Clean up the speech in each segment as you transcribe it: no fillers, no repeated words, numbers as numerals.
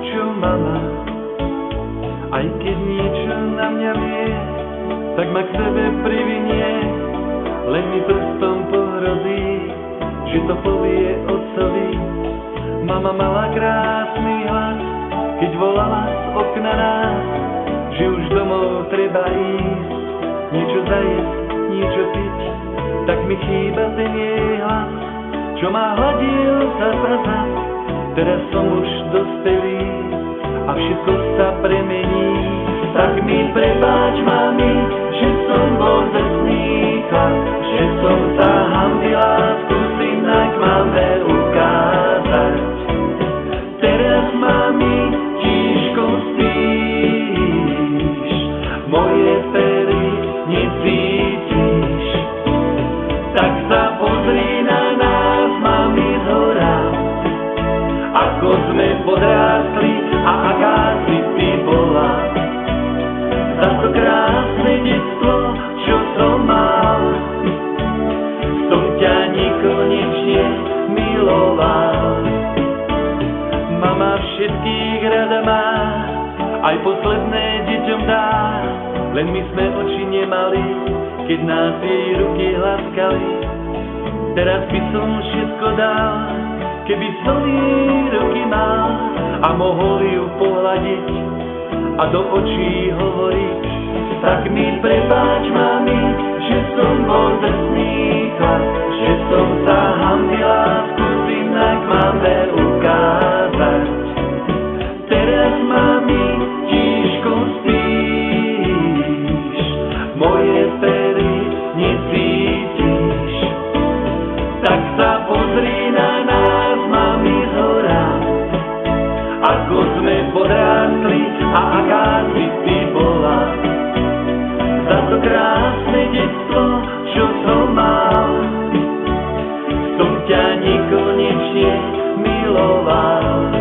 čo mama. Aj keď niečo na mňa vie, tak ma k sebe privinie, len mi prstom pohrozí, že to povie otcovi. Mama mala krásny hlas, keď volala z okna nás, že už domov treba ísť, niečo zajesť, niečo piť, tak mi chýba ten jej hlas, čo ma hladil za. Teraz som už dospelý a všetko sa premení. Tak mi prepáč, mami, že som bol drsný chlap, že som sa hanbila, skúsim tak máme ukázať. Teraz, mami, tížko spíš, moje pery necítiš. Tak sa pozri na nás, mami, zhora, ako sme podrástli a aká si ty bola. Za to krásne detstvo, čo som mal, som ťa nekonečne miloval. Mama všetkých rada má, aj posledné deťom dá, len my sme oči nemali, keď nás jej ruky hladkali. Teraz by som všetko dal, keby som jej ruky mal a mohol ju pohľadiť a do očí hovoriť. Tak mi prepáč, mami, že som bol drsný chlap, že som sa hanbila, skúsim tak máme ukázať. Teraz, mami, tížko spíš, moje pery necítiš. Tak sa pozri na nás, mami, zhora, ako sme podrástli a aká si ty bola. Za to krásne detstvo, čo som mal, som ťa nekonečne miloval.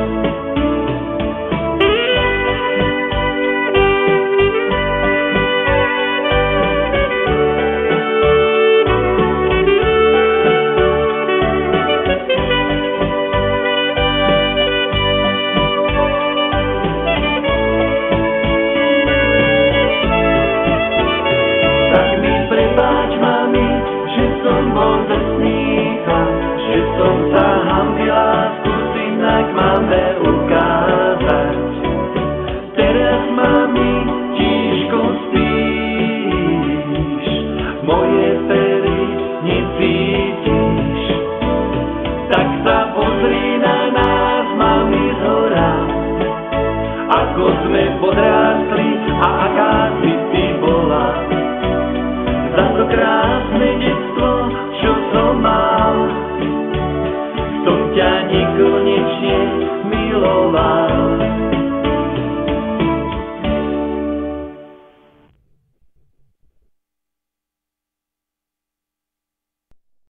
Že som sa hanbila, skúsim tak máme ukázať. Teraz, mami, tížko spíš, moje pery necítiš. Tak sa pozri na nás, mami, zhora, ako sme podrástli a aká si ty bola. Za to krásne detstvo, čo som mal,